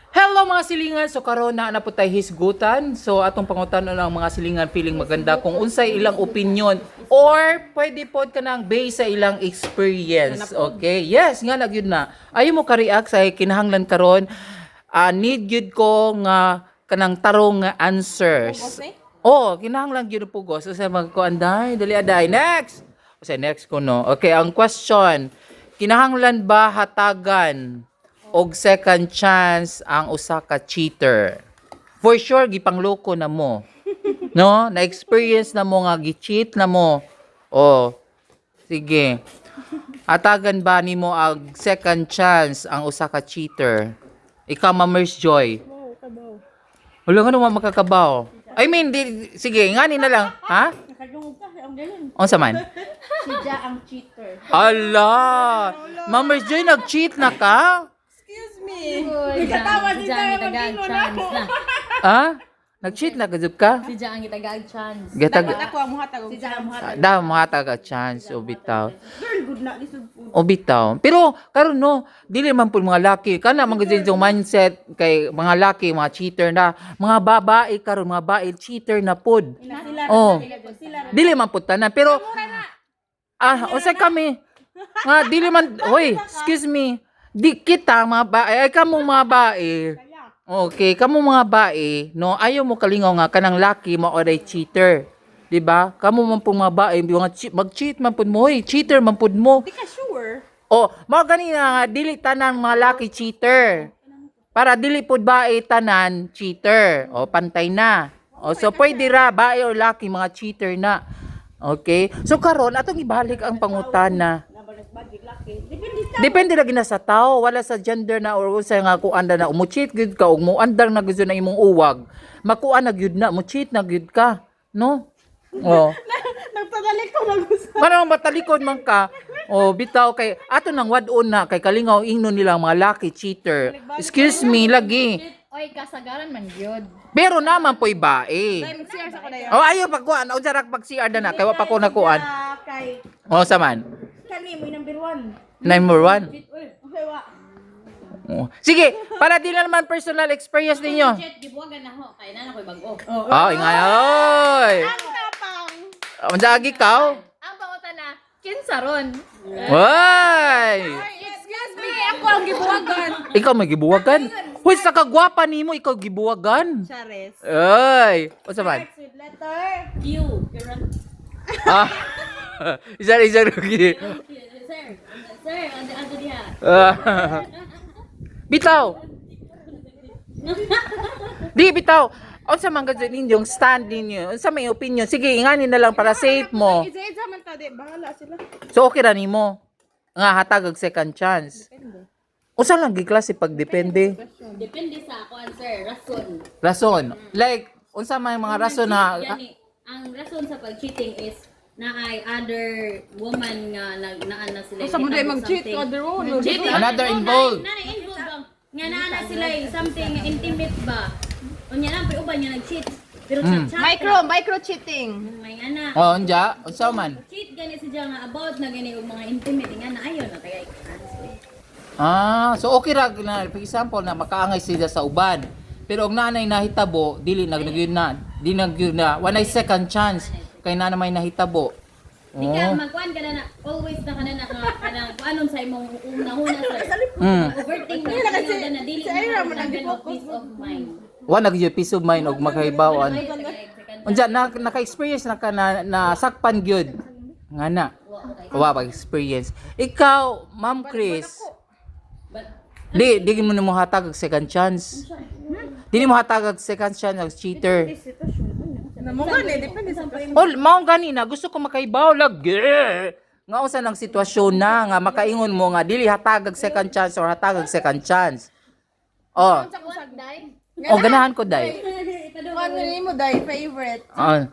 Hello mga silingan. So karon na po tayo hisgutan. So atong pangutan ng mga silingan feeling maganda kung unsay ilang opinion or pwede pod ka nang base sa ilang experience. Okay? Yes, nga na gyud na. Ayo mo ka-react sa kinahanglan karon. Need gyud ko nga kanang tarong nga answers. Oh, kinahanglan gyud pugos. So sa magkuanday, dali aday. Next. O next ko no. Okay, ang question. Kinahanglan ba hatagan og second chance ang usa ka cheater? For sure gipangloko na mo. No? Na-experience na mo nga gi-cheat na mo. Oh. Sige. Hatagan ba nimo ang second chance ang usa ka cheater? Ikaw Mamers Joy. Wala nga naman makakabaw. I mean, sige, ngani na lang. Ha? Unsa man? Siya ang cheater. Ala! Mamers Joy, nag-cheat na ka? Excuse me. Katawa din tayo chance na. Ha? Nag-cheat na gud ka? Si Jang itagag chance. Gatag Ako ang muhatag. Si Siya ang muhatag. da mahata ka chance o bitaw. Girl, good na. Lisod po. O bitaw. Pero karon no, dili man pud mga laki kana man gud yung mindset kay mga laki, mga cheater na, mga babae karon mga babae cheater na pud. Sila Oh. sila. Dili man pud tanan pero usa kami nga dili man hoy, excuse me. Di kita mga bae, ay kamong mga bae. Okay, kamong mga bae, no, ayaw mo kalingaw nga kanang laki mo oray cheater. 'Di ba? Kamo man pong mga bae, mga mag-cheat man pud mo, hoy, cheater man pud mo. Di ka sure? Oh, mao gani nga dili tanan mga laki cheater. Para dili pud bae tanan cheater. O pantay na. O so pwede ra bae o laki mga cheater na. Okay? So karon atong ibalik ang pangutana. Depende ra gina sa tao, wala sa gender na or usa nga kuan na umucheat gyud ka ug muandar na gyud na imong uwag. Makuan na gyud na, mo cheat na gyud ka, no? Oh. Nagpadalik ko ng gusto. Parang matalikod man ka. Oh, bitaw kay ato nang wad-on na kay kalingaw ingnon nila mga lucky cheater. Excuse me lagi. Oy, kasagaran man gyud. Pero naman po'y bae. Mag-CR sa ko na yun. Oh, ayo pagkuan, unsa ra pag CR na kay wa pa ko nakuan. Kay Oh, saman. kani mo yung number 1. Number 1. Okay, wa. Oh. Sige, para di na naman personal experience ninyo. Jet gibuwagan na ho kay nana koy bag-o. Oh, ingay oy. Ang tapang. Unsa agi kaw? Ang pangutan na kinsaron. Oy! Excuse me, ako ang gibuwagan. Ikaw may gibuwagan? Hoy, sa kagwapa nimo ikaw gibuwagan. Chares. Oy, unsa man? With letter. Q. Ah. Isa rugi. Sir, ano diha? Bitaw. Di bitaw. Unsa man gud ninyong stand ninyo? Unsa may opinion? Sige, ingani na lang para safe mo. Isa man ta, di bahala sila. So okay ra nimo nga hatag og second chance. Unsa lang gi klase pag depende? Depende sa ako sir, rason. Rason. Like unsa may mga rason na Yani, ang rason sa pag-cheating is na ay other woman nga naan na sila. Sa muday mag-cheat, other one. Another involved. Na involved bang nga naa na sila something intimate ba? Unya lang pero uban nga nag-cheat. Pero chat Micro cheating. may ana. Oh, unja, unsa man? Cheat gani siya nga about na gani og mga intimate nga na ayon na tagay. So okay ra na for example na makaangay sila sa uban. Pero og nanay nahitabo, dili nagyud na. Di nagyud na. One second chance kay na may nahitabo. Di ka magkuan ka na always na kanana kanang kuanon sa imong una sir. Overthink na dili mo na peace of mind. Wa nagyud peace of mind og makahibawan. Unja naka-experience na ka na sakpan gyud. Ngana. Wa pa experience. Ikaw, Ma'am Chris. Di mo na mo hatag og second chance. Di mo hatag og second chance og cheater. Mo gani, depende sa Oh, mao gani na gusto ko makaibaw lagi. Nga usa ng sitwasyon na nga makaingon mo nga dili hatag og second chance or hatag og second chance. Oh. Oh, ganahan ko dai. Ano mo dai favorite? Oh.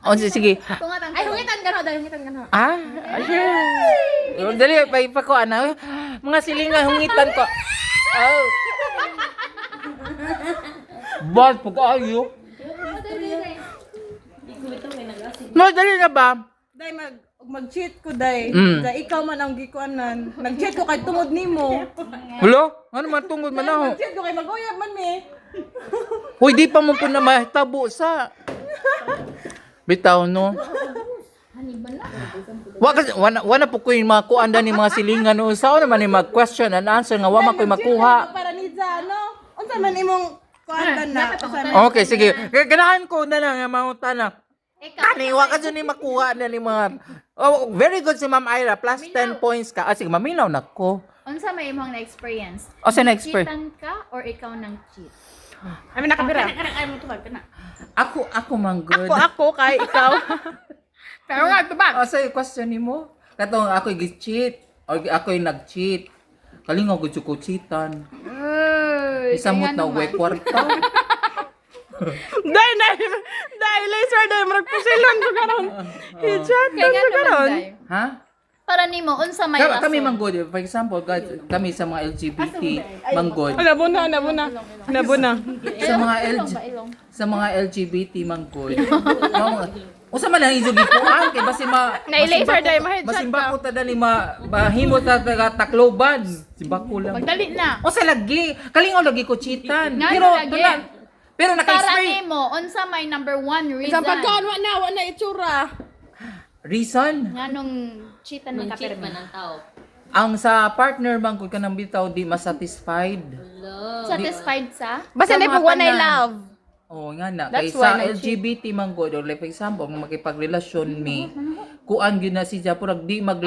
Oh, sige. Ay, hungitan ka na, dai hungitan ka na. Ah? Ay. Dali pa ko ana. Mga silingan hungitan ko. Oh. Bad pag ayo. No, dali na ba? Dai mag Mag-cheat ko, day. Mm. Day, ikaw man ang gikuanan. Nag-cheat ko kay tungod nimo. Hulo? Ano man tungod man ako? Nag-cheat ko kay mag-uyab man me. Hoy, di pa mo po na mahitabo sa... Bitaw, no? Wala po ko yung mga kuanda ni mga silingan. No? Sao naman yung mag-question and answer nga wala ko makuha. Para ni ano? Unsa man imong kuantan na? Okay, sige. Ganahan ko na lang yung mga tanong. Kaniwa ka dyan ni makuha na ni mga... Oh, very good si Ma'am Ira. Plus 10 points ka. Ah, sige, maminaw na ko. Unsa may imong na-experience? O, sa next per. Cheatan ka or ikaw nang cheat? Ami nakabira. Ako man good. Ako kay ikaw. Pero nga ito ba? O, sa question ni mo. Katong ako'y gi-cheat. O ako'y nag-cheat. Kalingaw ko ko cheatan. Isamot na uwe kwarta. Dai laser dai marag pusilon ko karon. Hijat Kaya nga naman karon. day. Ha? Para nimo unsa may rason? Kami man good. For example, guys, kami sa mga LGBT man good. Nabuna. Sa mga sa mga LGBT man good. Usa man ang ijugi ko kay basi Na-laser dai ma-headshot masimba ko ta dali mahimo ta takloban. Simba ko lang. Magdali na. O sa lagi, kalingaw lagi ko cheatan. Nga Pero lagi. pero Para naka-experience. nimo unsa may number one reason? Sa pagkaon wa na itsura. Reason? Nganong cheatan man ka Cheat man permi? ang tao. Ang sa partner man ko kanang bitaw di masatisfied. Satisfied sa? Basta Sa na mga pag wanay tanan. love. Oh, nga na. That's Kay why sa nag-cheat. LGBT man good, or like for example, kung makipagrelasyon mi, kuan gyud na siya purag di mag